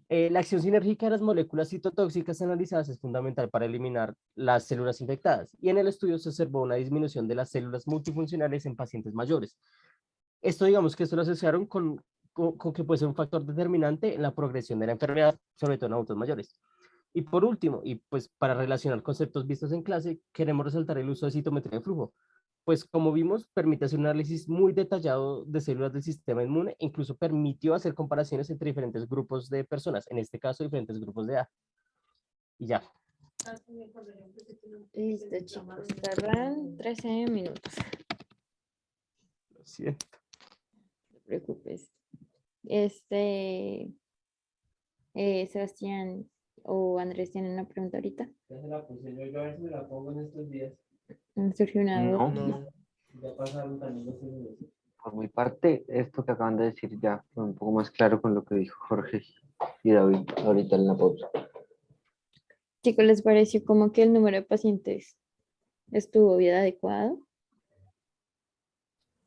La acción sinérgica de las moléculas citotóxicas analizadas es fundamental para eliminar las células infectadas y en el estudio se observó una disminución de las células multifuncionales en pacientes mayores. Esto digamos que esto lo asociaron con que puede ser un factor determinante en la progresión de la enfermedad, sobre todo en adultos mayores. Y por último, y pues para relacionar conceptos vistos en clase, queremos resaltar el uso de citometría de flujo. Pues como vimos, permite hacer un análisis muy detallado de células del sistema inmune, incluso permitió hacer comparaciones entre diferentes grupos de personas, en este caso diferentes grupos de edad. Y ya. Listo, chicos. Tardan 13 minutos. Lo siento. No te preocupes. Sebastián o Andrés tienen una pregunta ahorita. Ya se la puse yo a ver si me la pongo en estos días. Surgió una duda. No. Ya pasaron también los minutos. Por mi parte, esto que acaban de decir ya fue un poco más claro con lo que dijo Jorge y David ahorita en la pausa. Chicos, ¿les pareció como que el número de pacientes estuvo bien adecuado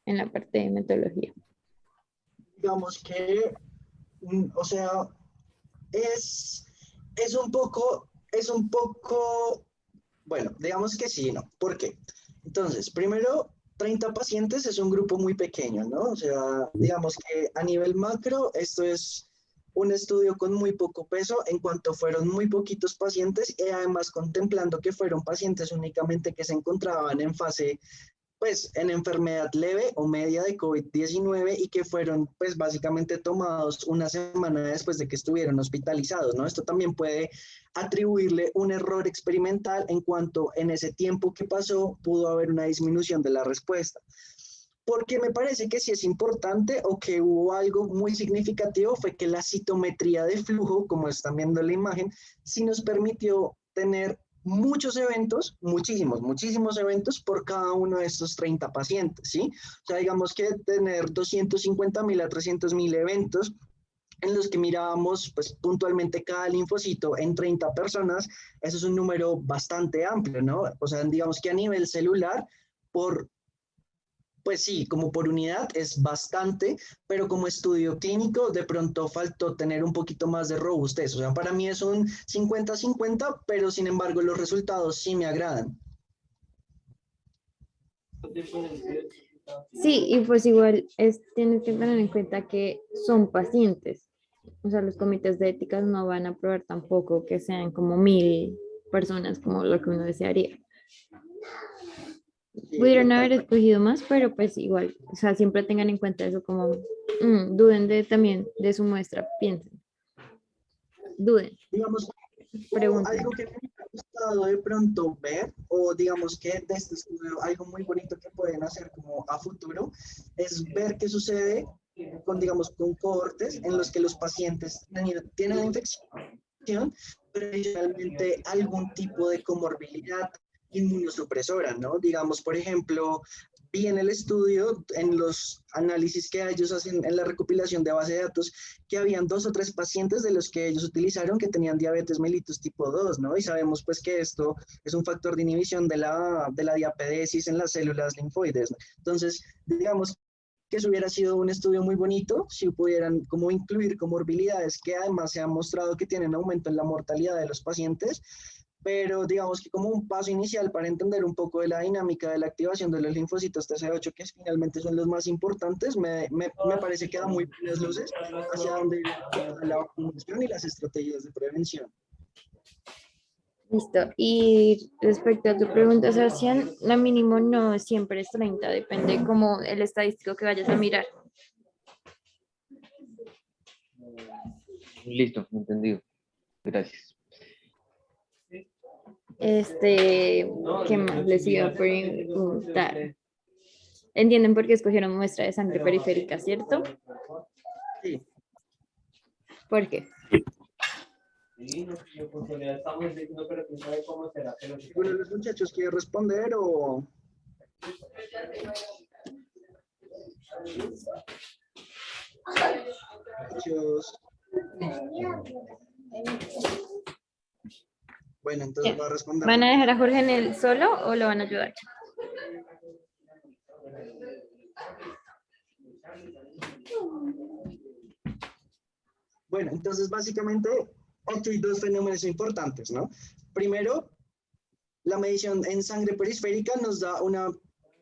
en la parte de metodología? Digamos que, o sea, es un poco, bueno, digamos que sí, ¿no? ¿Por qué? Entonces, primero, 30 pacientes es un grupo muy pequeño, ¿no? O sea, digamos que a nivel macro, esto es un estudio con muy poco peso en cuanto fueron muy poquitos pacientes y además contemplando que fueron pacientes únicamente que se encontraban en fase, pues, en enfermedad leve o media de COVID-19 y que fueron, pues, básicamente tomados una semana después de que estuvieron hospitalizados, ¿no? Esto también puede atribuirle un error experimental en cuanto en ese tiempo que pasó pudo haber una disminución de la respuesta. Porque me parece que sí es importante o que hubo algo muy significativo fue que la citometría de flujo, como están viendo en la imagen, sí nos permitió tener muchos eventos, muchísimos eventos por cada uno de estos 30 pacientes, ¿sí? O sea, digamos que tener 250.000 a 300.000 eventos en los que mirábamos pues puntualmente cada linfocito en 30 personas, eso es un número bastante amplio, ¿no? O sea, digamos que a nivel celular, pues sí, como por unidad es bastante, pero como estudio clínico de pronto faltó tener un poquito más de robustez. O sea, para mí es un 50-50, pero sin embargo los resultados sí me agradan. Sí, y pues igual tienes que tener en cuenta que son pacientes. O sea, los comités de éticas no van a aprobar tampoco que sean como 1000 personas, como lo que uno desearía. Sí, Pudieron haber total. escogido más, pero pues igual, o sea, siempre tengan en cuenta eso como, duden también de su muestra, piensen, duden, Digamos, o pregunten. algo que me ha gustado de pronto ver, o digamos que de este estudio, algo muy bonito que pueden hacer como a futuro, es ver qué sucede con, digamos, con cohortes en los que los pacientes tienen la infección, pero realmente algún tipo de comorbilidad inmunosupresora, ¿no? Digamos, por ejemplo, vi en el estudio, en los análisis que ellos hacen en la recopilación de base de datos, que habían 2 o 3 pacientes de los que ellos utilizaron que tenían diabetes mellitus tipo 2, ¿no? Y sabemos pues que esto es un factor de inhibición de la diapedesis en las células linfoides, ¿no? Entonces, digamos que eso hubiera sido un estudio muy bonito si pudieran como incluir comorbilidades que además se han mostrado que tienen aumento en la mortalidad de los pacientes, pero digamos que como un paso inicial para entender un poco de la dinámica de la activación de los linfocitos TC8, que finalmente son los más importantes, me parece que da muy buenas luces hacia donde va la vacunación y las estrategias de prevención. Listo. Y respecto a tu pregunta, Sebastián, la mínimo no siempre es 30, depende como el estadístico que vayas a mirar. Listo, entendido. Gracias. ¿Qué más les iba a preguntar? ¿Entienden por qué escogieron muestra de sangre periférica, cierto? Sí, ¿Por qué? ¿alguno de los muchachos quiere responder o...? Muchachos. Bueno, entonces va a responder. ¿Van a dejar a Jorge en el solo o lo van a ayudar? Bueno, entonces básicamente aquí hay 2 fenómenos importantes, ¿no? Primero, la medición en sangre periférica nos da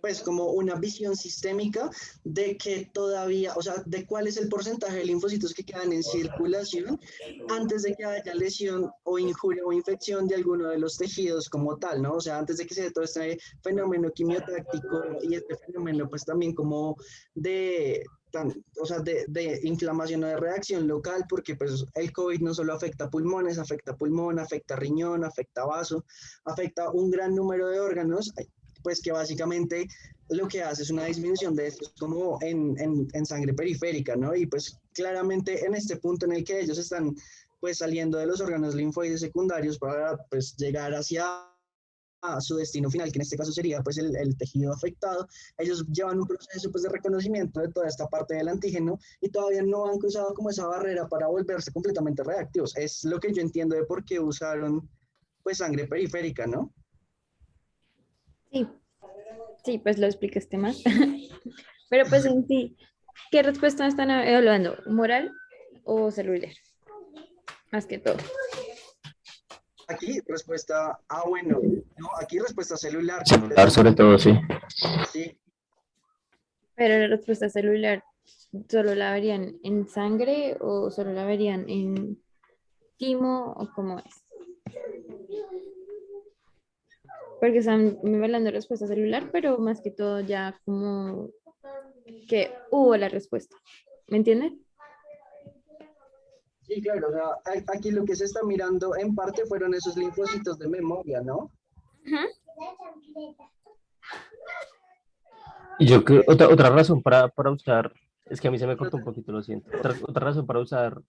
pues como una visión sistémica de que todavía, o sea, de cuál es el porcentaje de linfocitos que quedan en circulación antes de que haya lesión o injuria o infección de alguno de los tejidos como tal, ¿no? O sea, antes de que se dé todo este fenómeno quimiotáctico y este fenómeno pues también como o sea, de inflamación o de reacción local, porque pues el COVID no solo afecta pulmones, afecta pulmón, afecta riñón, afecta vaso, afecta un gran número de órganos, pues que básicamente lo que hace es una disminución de esto como en sangre periférica, ¿no? Y pues claramente en este punto en el que ellos están pues saliendo de los órganos linfoides secundarios para pues llegar hacia a su destino final, que en este caso sería pues el tejido afectado, ellos llevan un proceso pues de reconocimiento de toda esta parte del antígeno y todavía no han cruzado como esa barrera para volverse completamente reactivos. Es lo que yo entiendo de por qué usaron pues sangre periférica, ¿no? Sí, sí, pues lo explicaste más. Pero pues en sí, ¿qué respuesta están evaluando? ¿Moral o celular? Más que todo. Aquí respuesta, bueno, no, aquí respuesta celular. Celular sobre todo, sí. Sí, Pero la respuesta celular, ¿solo la verían en sangre o solo la verían en timo o cómo es? Porque están hablando de respuesta celular, pero más que todo ya como que hubo la respuesta. ¿Me entienden? sí, claro, o sea, aquí lo que se está mirando en parte fueron esos linfocitos de memoria, ¿no? Y yo creo, otra razón para usar, es que a mí se me cortó un poquito, lo siento. Otra razón para usar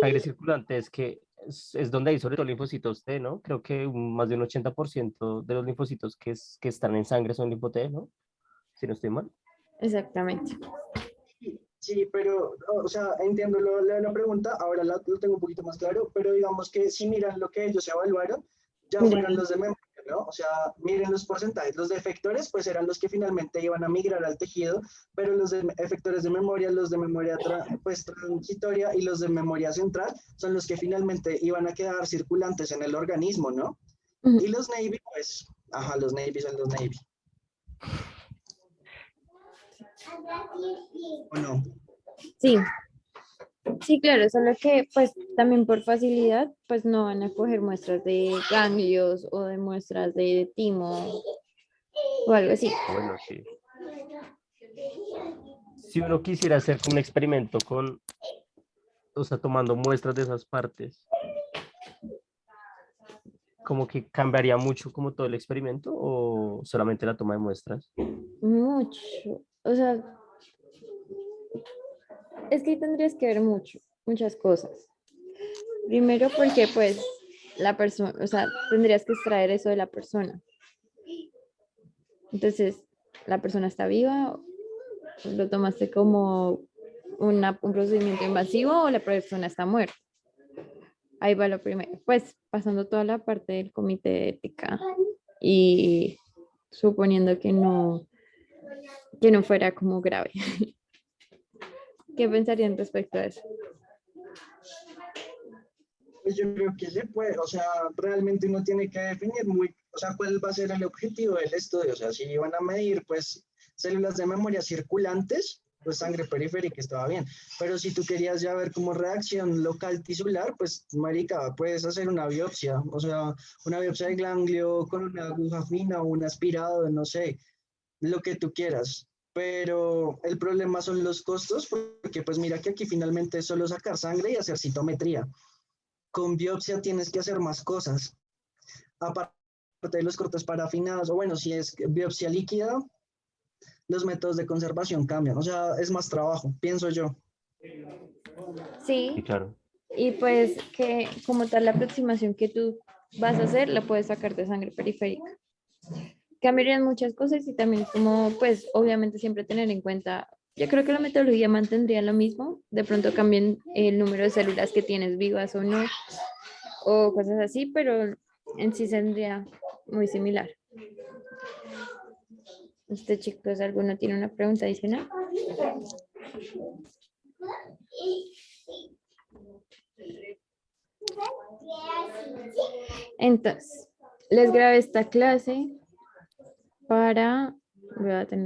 sangre circulante es que es donde hay sobre todo linfocitos T, ¿no? Creo que más de un 80% de los linfocitos que están en sangre son linfo T, ¿no? Si no estoy mal. Exactamente. Sí, pero, o sea, entiendo la pregunta, ahora lo tengo un poquito más claro, pero digamos que si miran lo que ellos evaluaron, ya fueron los de memoria, ¿no? O sea, miren los porcentajes. Los de efectores, pues eran los que finalmente iban a migrar al tejido, pero los de efectores de memoria, los de memoria pues transitoria y los de memoria central son los que finalmente iban a quedar circulantes en el organismo, ¿no? Y los Navy, pues, ajá, los Navy son los Navy. ¿O no? Sí, sí, claro, solo que pues también por facilidad pues no van a coger muestras de ganglios o de muestras de timo o algo así. Bueno, sí. Si uno quisiera hacer un experimento con, o sea, tomando muestras de esas partes, como que cambiaría mucho como todo el experimento o solamente la toma de muestras. Mucho, o sea, es que ahí tendrías que ver muchas cosas. Primero porque pues la persona, o sea, tendrías que extraer eso de la persona. Entonces, ¿la persona está viva? ¿Lo tomaste como un procedimiento invasivo o la persona está muerta? Ahí va lo primero. Pues pasando toda la parte del comité de ética y suponiendo que no fuera como grave. ¿Qué pensarían respecto a eso? Pues yo creo que se puede, o sea, realmente uno tiene que definir muy, o sea, cuál va a ser el objetivo del estudio. O sea, si van a medir, pues, células de memoria circulantes, pues sangre periférica estaba bien. Pero si tú querías ya ver como reacción local tisular, pues, marica, puedes hacer una biopsia, o sea, una biopsia de ganglio con una aguja fina o un aspirado, no sé, lo que tú quieras. Pero el problema son los costos, porque pues mira que aquí finalmente es solo sacar sangre y hacer citometría. Con biopsia tienes que hacer más cosas. Aparte de los cortes parafinados, o bueno, si es biopsia líquida, los métodos de conservación cambian. O sea, es más trabajo, pienso yo. Sí, Sí, claro. y pues que como tal la aproximación que tú vas a hacer la puedes sacar de sangre periférica. Cambiarían muchas cosas y también como pues obviamente siempre tener en cuenta, yo creo que la metodología mantendría lo mismo, de pronto cambien el número de células que tienes vivas o no, o cosas así, pero en sí sería muy similar. Chicos, ¿alguno tiene una pregunta adicional? Entonces, les grabé esta clase para, voy a tener